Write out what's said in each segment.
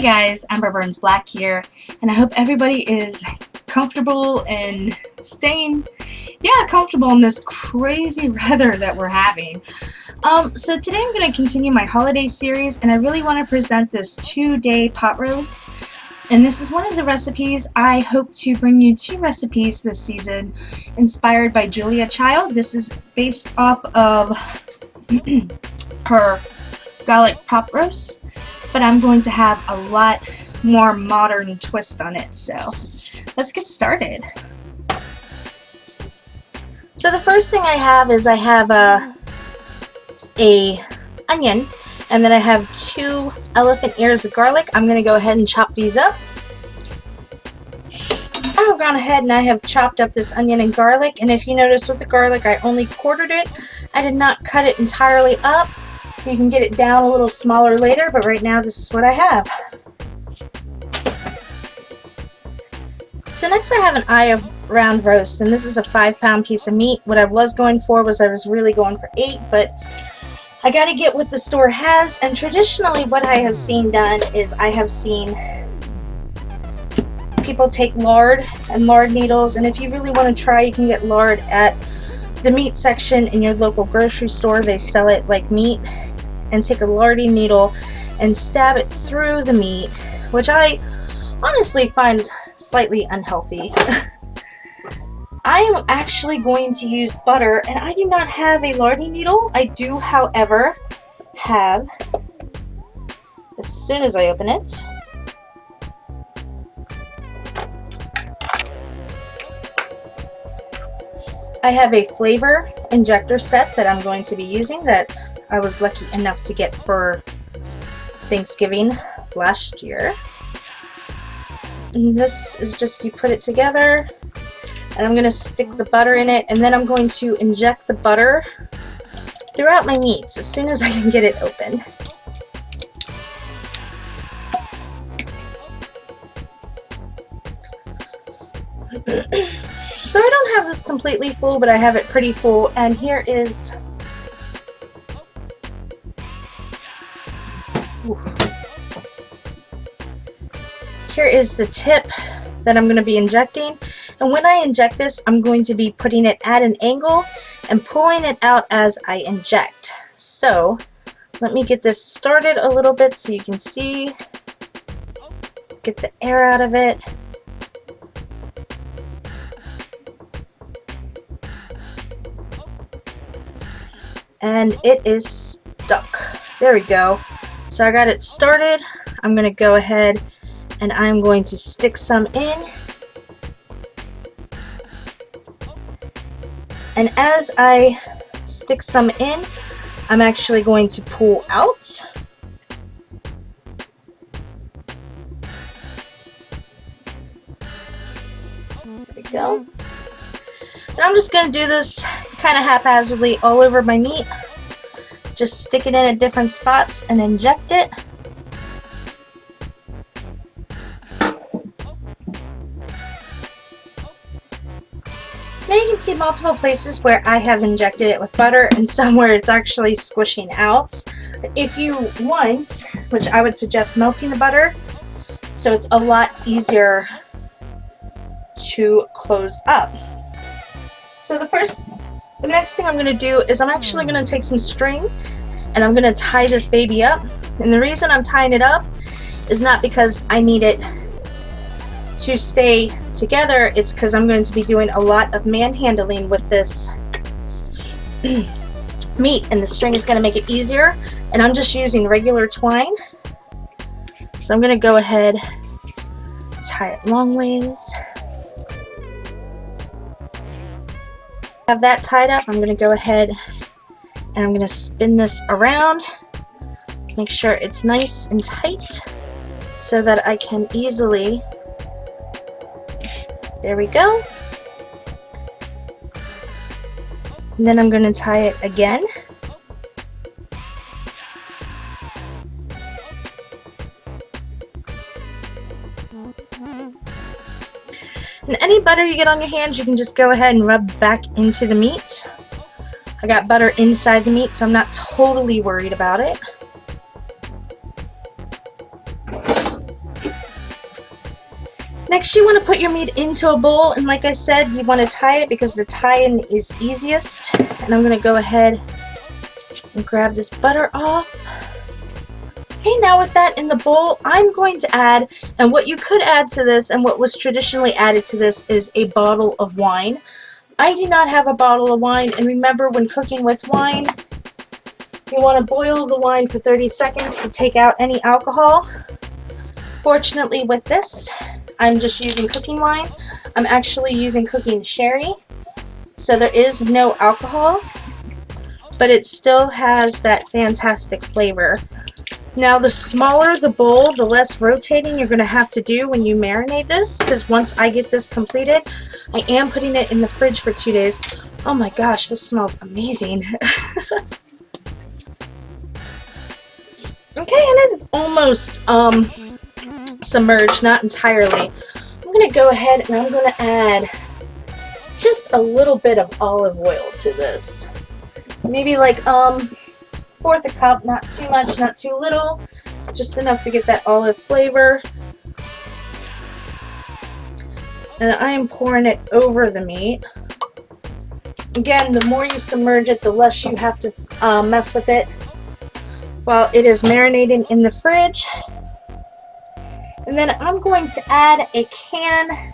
guys, EmberBurnsBlack here, and I hope everybody is comfortable and staying, comfortable in this crazy weather that we're having. So today I'm going to continue my holiday series, and I really want to present this 2-day pot roast. And this is one of the recipes. I hope to bring you 2 recipes this season inspired by Julia Child. This is based off of her garlic pot roast, but I'm going to have a lot more modern twist on it. So let's get started. So the first thing I have is I have a onion, and then I have 2 elephant ears of garlic. I'm going to go ahead and chop these up. I've gone ahead and I have chopped up this onion and garlic, and if you notice with the garlic I only quartered it. I did not cut it entirely up. You can get it down a little smaller later, but right now this is what I have. So next I have an eye of round roast, and this is a 5-pound piece of meat. What I was going for was I was really going for 8, but I got to get what the store has, and traditionally what I have seen done is I have seen people take lard and lard needles, and if you really want to try, you can get lard at the meat section in your local grocery store. They sell it like meat, and take a lardy needle and stab it through the meat, which I honestly find slightly unhealthy. I am actually going to use butter, and I do not have a lardy needle. I do, however, have, as soon as I open it, I have a flavor injector set that I'm going to be using that I was lucky enough to get for Thanksgiving last year. And this is just, you put it together, and I'm going to stick the butter in it, and then I'm going to inject the butter throughout my meats as soon as I can get it open. So I don't have this completely full, but I have it pretty full, and here is the tip that I'm going to be injecting. And when I inject this, I'm going to be putting it at an angle and pulling it out as I inject. So let me get this started a little bit so you can see, get the air out of it. And it is stuck. There we go. So I got it started. I'm going to go ahead and I'm going to stick some in. And as I stick some in, I'm actually going to pull out. There we go. And I'm just going to do this kind of haphazardly all over my meat. Just stick it in at different spots and inject it. Now you can see multiple places where I have injected it with butter and some where it's actually squishing out. If you want, which I would suggest melting the butter, so it's a lot easier to close up. So the next thing I'm going to do is I'm actually going to take some string and I'm going to tie this baby up. And the reason I'm tying it up is not because I need it to stay together, it's because I'm going to be doing a lot of manhandling with this meat, and the string is going to make it easier, and I'm just using regular twine. So I'm going to go ahead, tie it long ways. Have that tied up. I'm going to go ahead and I'm going to spin this around, make sure it's nice and tight so that I can easily, there we go. And then I'm going to tie it again. And any butter you get on your hands, you can just go ahead and rub back into the meat. I got butter inside the meat, so I'm not totally worried about it. Next, you want to put your meat into a bowl, and like I said, you want to tie it because the tie-in is easiest. And I'm going to go ahead and grab this butter off. Okay, now with that in the bowl, I'm going to add, and what you could add to this and what was traditionally added to this is a bottle of wine. I do not have a bottle of wine, and remember, when cooking with wine, you want to boil the wine for 30 seconds to take out any alcohol. Fortunately with this, I'm just using cooking wine. I'm actually using cooking sherry, so there is no alcohol, but it still has that fantastic flavor. Now, the smaller the bowl, the less rotating you're going to have to do when you marinate this, because once I get this completed, I am putting it in the fridge for 2 days. Oh my gosh, this smells amazing. Okay, and this is almost submerged, not entirely. I'm going to go ahead and I'm going to add just a little bit of olive oil to this. Maybe like fourth a cup, not too much, not too little, just enough to get that olive flavor. And I am pouring it over the meat. Again, the more you submerge it, the less you have to mess with it while it is marinating in the fridge. And then I'm going to add a can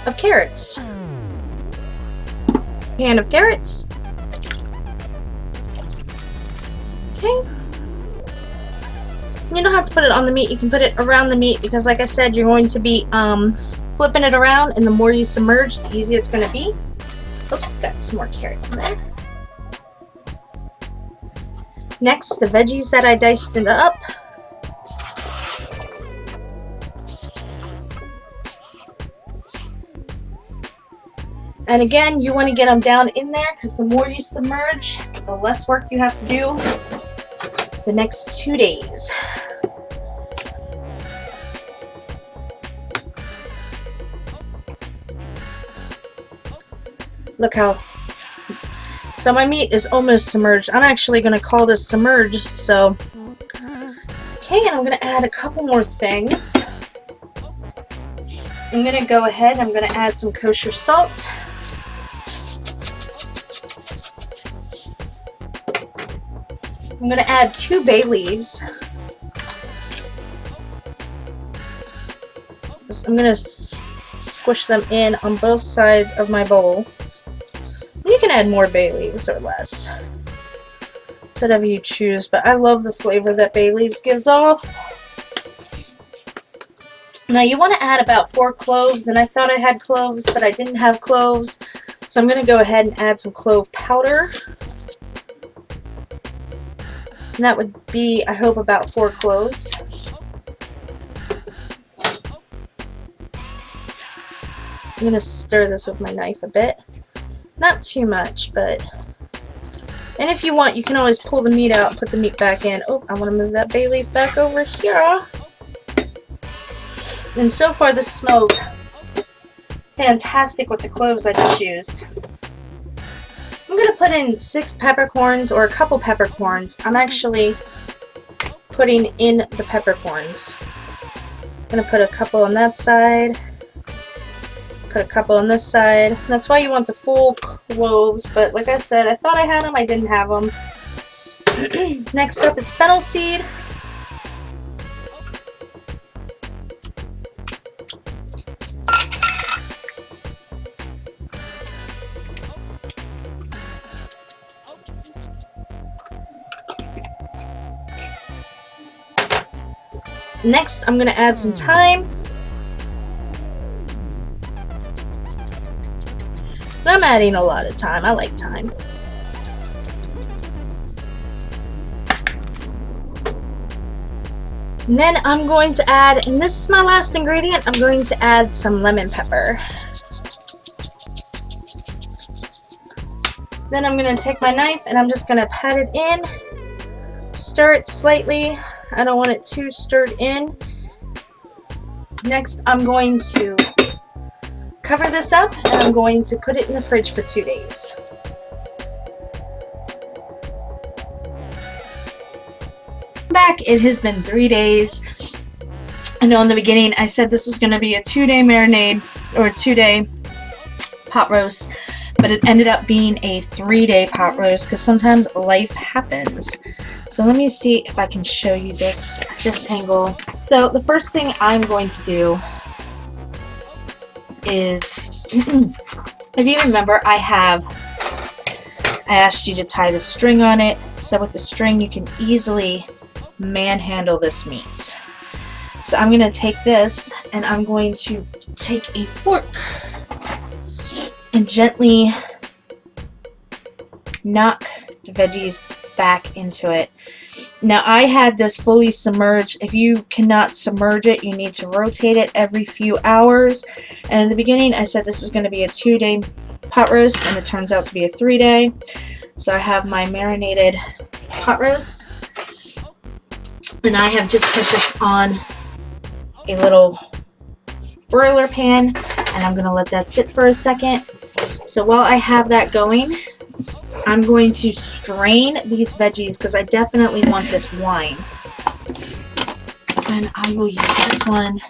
of carrots. Can of carrots. Okay. You don't have to put it on the meat, you can put it around the meat because like I said, you're going to be flipping it around, and the more you submerge, the easier it's going to be. Oops, got some more carrots in there. Next, the veggies that I diced it up. And again, you want to get them down in there because the more you submerge, the less work you have to do the next 2 days. Look how, so my meat is almost submerged. I'm actually going to call this submerged, so, okay, and I'm going to add a couple more things. I'm going to go ahead and I'm going to add some kosher salt. I'm going to add 2 bay leaves. I'm going to squish them in on both sides of my bowl. You can add more bay leaves or less. It's whatever you choose, but I love the flavor that bay leaves gives off. Now you want to add about 4 cloves, and I thought I had cloves, but I didn't have cloves. So I'm going to go ahead and add some clove powder. And that would be, I hope, about 4 cloves. I'm going to stir this with my knife a bit. Not too much, but... And if you want, you can always pull the meat out and put the meat back in. Oh, I want to move that bay leaf back over here. And so far, this smells fantastic with the cloves I just used. I'm going to put in 6 peppercorns, or a couple peppercorns. I'm actually putting in the peppercorns. I'm going to put a couple on that side. Put a couple on this side. That's why you want the full cloves, but like I said, I thought I had them, I didn't have them. Next up is fennel seed. Next, I'm going to add some thyme. I'm adding a lot of thyme. I like thyme. And then I'm going to add, and this is my last ingredient, I'm going to add some lemon pepper. Then I'm going to take my knife and I'm just going to pat it in. Stir it slightly. I don't want it too stirred in. Next, I'm going to cover this up and I'm going to put it in the fridge for 2 days. Back, it has been 3 days I know in the beginning I said this was going to be a 2-day marinade or a 2-day pot roast, but it ended up being a 3-day pot roast because sometimes life happens. So let me see if I can show you this angle. So the first thing I'm going to do is, if you remember, I asked you to tie the string on it, so with the string you can easily manhandle this meat. So I'm going to take this and I'm going to take a fork and gently knock the veggies back into it. Now I had this fully submerged. If you cannot submerge it, you need to rotate it every few hours. And in the beginning I said this was going to be a 2-day pot roast, and it turns out to be a 3-day. So I have my marinated pot roast, and I have just put this on a little broiler pan, and I'm going to let that sit for a second. So while I have that going, I'm going to strain these veggies because I definitely want this wine. And I will use this one,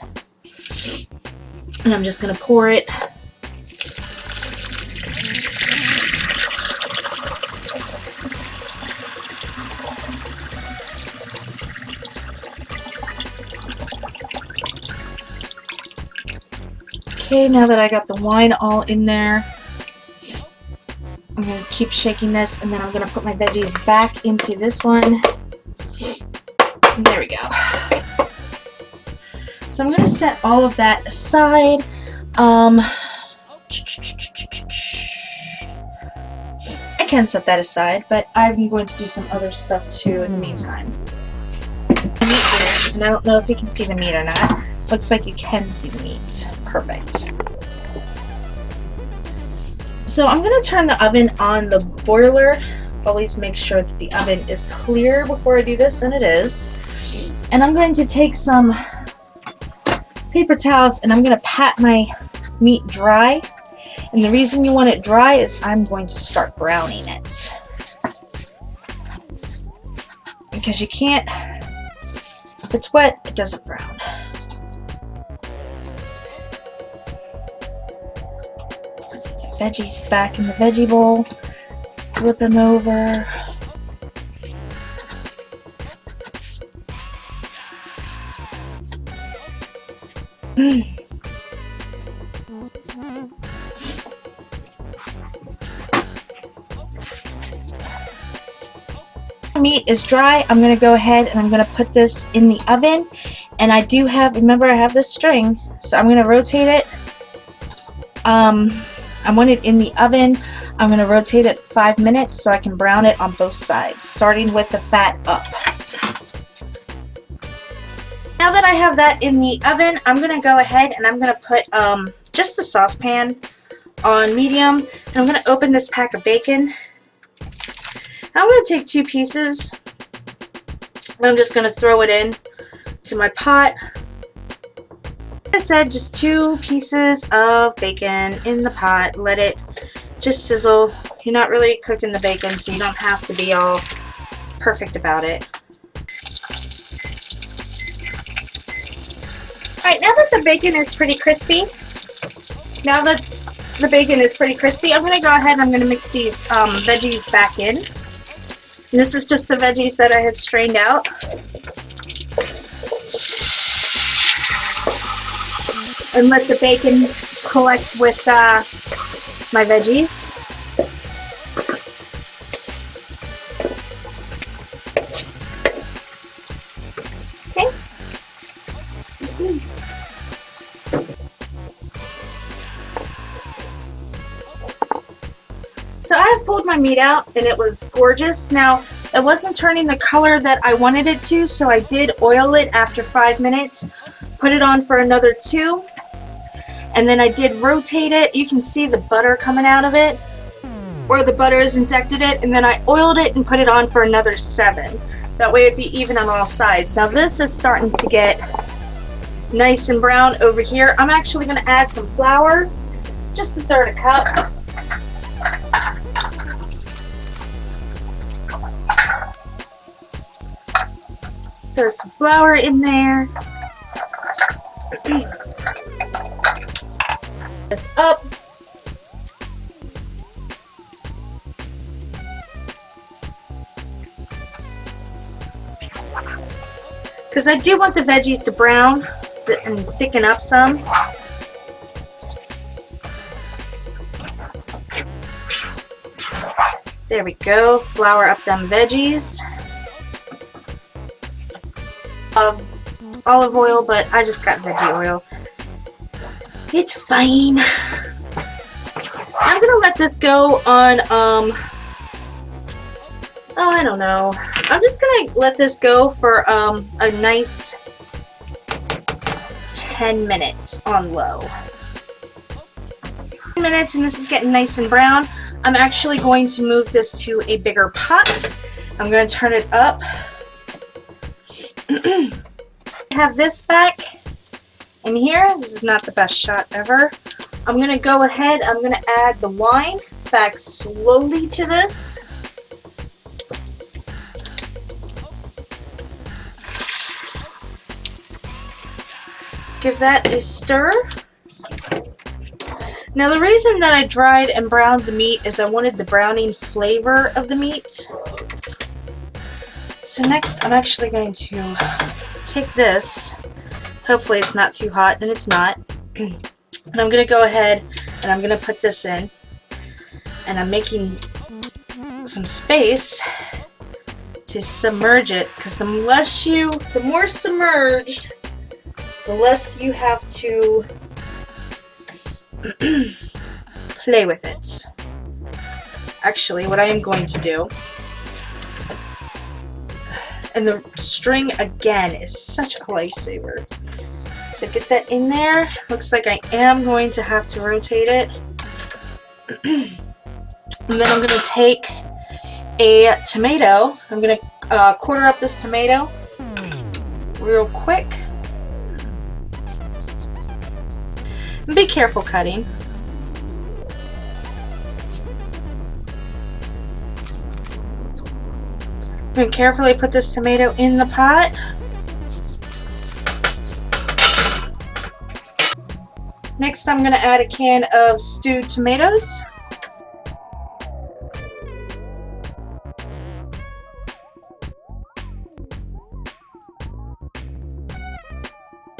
and I'm just going to pour it. Okay, now that I got the wine all in there, I'm going to keep shaking this, and then I'm going to put my veggies back into this one. There we go. So I'm going to set all of that aside. I can set that aside, but I'm going to do some other stuff too in the meantime. The meat here, and I don't know if you can see the meat or not. Looks like you can see the meat. Perfect. So I'm going to turn the oven on the boiler. Always make sure that the oven is clear before I do this, and it is. And I'm going to take some paper towels and I'm going to pat my meat dry. And the reason you want it dry is I'm going to start browning it. Because you can't, if it's wet, it doesn't brown. Veggies back in the veggie bowl, flip them over. Meat is dry. I'm going to go ahead and I'm going to put this in the oven, and I do have, remember I have this string, so I'm going to rotate it. I want it in the oven. I'm going to rotate it 5 minutes so I can brown it on both sides, starting with the fat up. Now that I have that in the oven, I'm going to go ahead and I'm going to put just the saucepan on medium, and I'm going to open this pack of bacon. I'm going to take 2 pieces, and I'm just going to throw it in to my pot. Like I said, just 2 pieces of bacon in the pot. Let it just sizzle. You're not really cooking the bacon, so you don't have to be all perfect about it. Alright, now that the bacon is pretty crispy, I'm going to go ahead and I'm going to mix these veggies back in. And this is just the veggies that I had strained out. And let the bacon collect with my veggies. Okay. So I have pulled my meat out, and it was gorgeous. Now, it wasn't turning the color that I wanted it to, so I did oil it after 5 minutes. Put it on for another 2. And then I did rotate it. You can see the butter coming out of it, where the butter has injected it. And then I oiled it and put it on for another 7. That way it'd be even on all sides. Now this is starting to get nice and brown over here. I'm actually going to add some flour, just 1/3 cup. Throw some flour in there. This up. Because I do want the veggies to brown and thicken up some. There we go. Flour up them veggies. Olive oil, but I just got veggie oil. It's fine. I'm gonna let this go on, oh, I don't know. I'm just gonna let this go for a nice 10 minutes on low. 10 minutes, and this is getting nice and brown. I'm actually going to move this to a bigger pot. I'm going to turn it up. Have this back in here. This is not the best shot ever. I'm going to go ahead, I'm going to add the wine back slowly to this. Give that a stir. Now the reason that I dried and browned the meat is I wanted the browning flavor of the meat. So next I'm actually going to take this. Hopefully it's not too hot, and it's not. And I'm going to go ahead and I'm going to put this in. And I'm making some space to submerge it, because the more submerged, the less you have to play with it. Actually, what I am going to do, and the string again is such a lifesaver. So get that in there. Looks like I am going to have to rotate it. And then I'm going to take a tomato. I'm going to quarter up this tomato real quick. Be careful cutting. I'm going to carefully put this tomato in the pot. Next, I'm going to add a can of stewed tomatoes.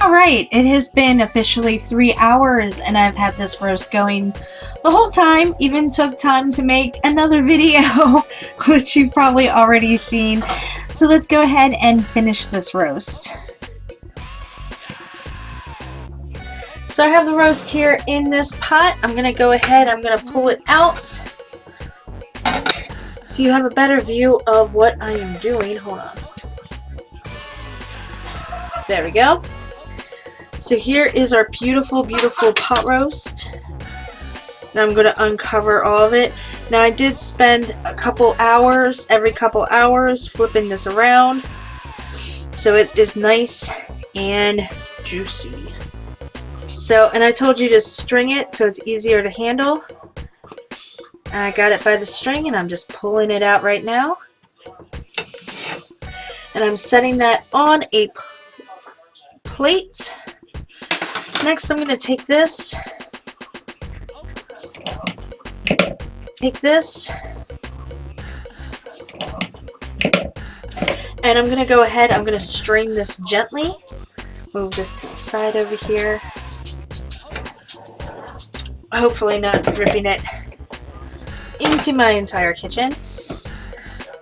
Alright, it has been officially 3 hours and I've had this roast going the whole time. Even took time to make another video, which you've probably already seen. So let's go ahead and finish this roast. So I have the roast here in this pot. I'm going to go ahead, I'm going to pull it out so you have a better view of what I am doing. Hold on. There we go. So here is our beautiful, beautiful pot roast. Now I'm going to uncover all of it. Now I did spend a couple hours, every couple hours, flipping this around. So it is nice and juicy. So, and I told you to string it so it's easier to handle. And I got it by the string and I'm just pulling it out right now. And I'm setting that on a plate. Next, I'm going to take this, and I'm going to go ahead, I'm going to strain this gently. Move this to the side over here. Hopefully not dripping it into my entire kitchen,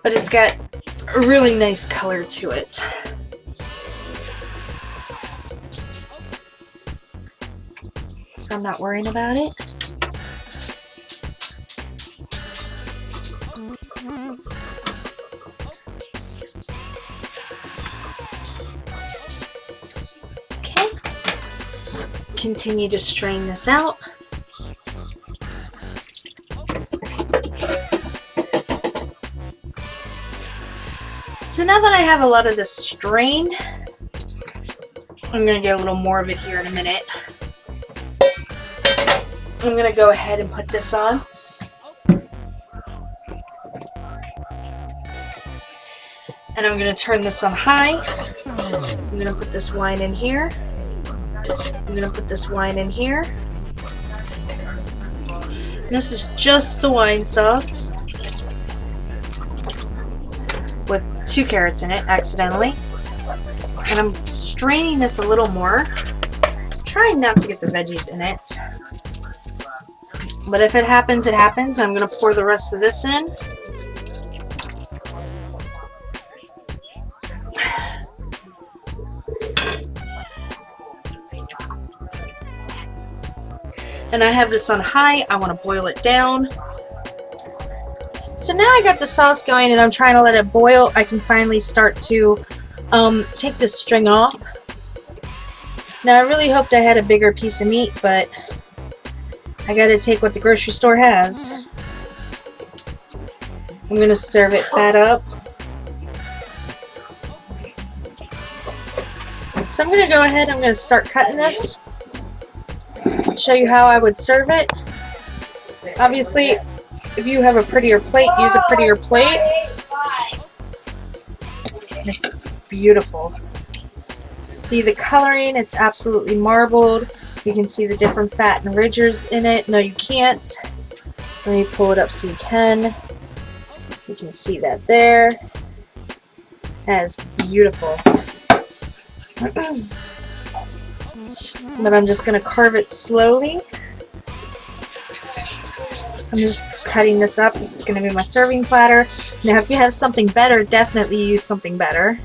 but it's got a really nice color to it. So I'm not worrying about it. Okay. Continue to strain this out. So now that I have a lot of this strained, I'm going to get a little more of it here in a minute. I'm going to go ahead and put this on. And I'm going to turn this on high. I'm going to put this wine in here. I'm going to put this wine in here. This is just the wine sauce with 2 carrots in it, accidentally. And I'm straining this a little more, trying not to get the veggies in it. But if it happens, it happens. I'm going to pour the rest of this in. And I have this on high. I want to boil it down. So now I got the sauce going and I'm trying to let it boil. I can finally start to take this string off. Now I really hoped I had a bigger piece of meat, but I gotta take what the grocery store has. I'm gonna serve it fat up. So I'm gonna go ahead, I'm gonna start cutting this. Show you how I would serve it. Obviously, if you have a prettier plate, use a prettier plate. It's beautiful. See the coloring, it's absolutely marbled. You can see the different fat and ridges in it. No, you can't. Let me pull it up so you can. You can see that there. That is beautiful. But I'm just going to carve it slowly. I'm just cutting this up. This is going to be my serving platter. Now if you have something better, definitely use something better.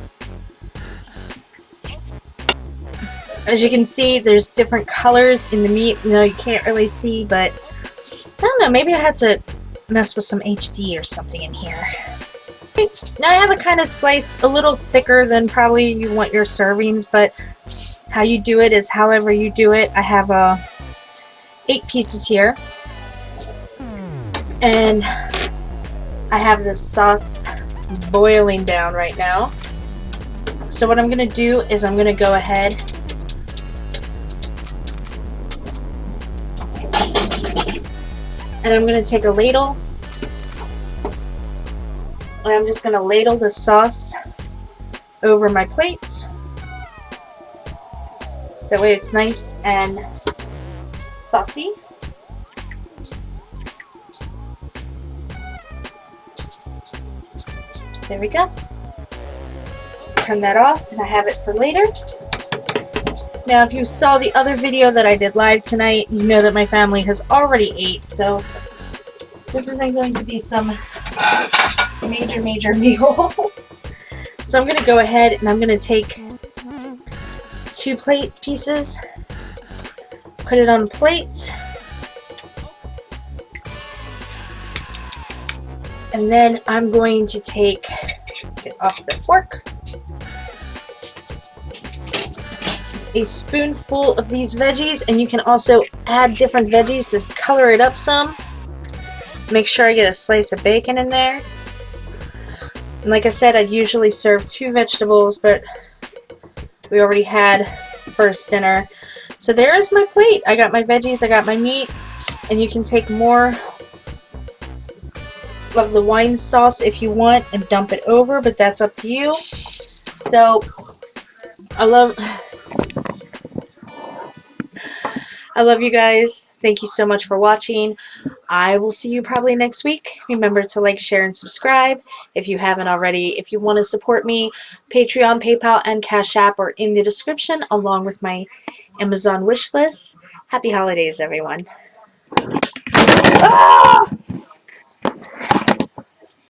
As you can see, there's different colors in the meat. You know, you can't really see, but I don't know, maybe I had to mess with some HD or something in here. Now I have it kind of sliced a little thicker than probably you want your servings, but how you do it is however you do it. I have 8 pieces here, and I have this sauce boiling down right now. So what I'm going to do is I'm going to go ahead and I'm going to take a ladle and I'm just going to ladle the sauce over my plate. That way it's nice and saucy. There we go. Turn that off and I have it for later. Now if you saw the other video that I did live tonight, you know that my family has already ate, so this isn't going to be some major meal. So I'm going to go ahead and I'm going to take 2 plate pieces, put it on a plate, and then I'm going to take it off the fork, a spoonful of these veggies, and you can also add different veggies to color it up some. Make sure I get a slice of bacon in there. And like I said, I'd usually serve 2 vegetables, but we already had first dinner. So there is my plate. I got my veggies, I got my meat, and you can take more of the wine sauce if you want and dump it over, but that's up to you. So I love you guys. Thank you so much for watching. I will see you probably next week. Remember to like, share, and subscribe if you haven't already. If you want to support me, Patreon, PayPal, and Cash App are in the description, along with my Amazon wish list. Happy holidays, everyone. Ah!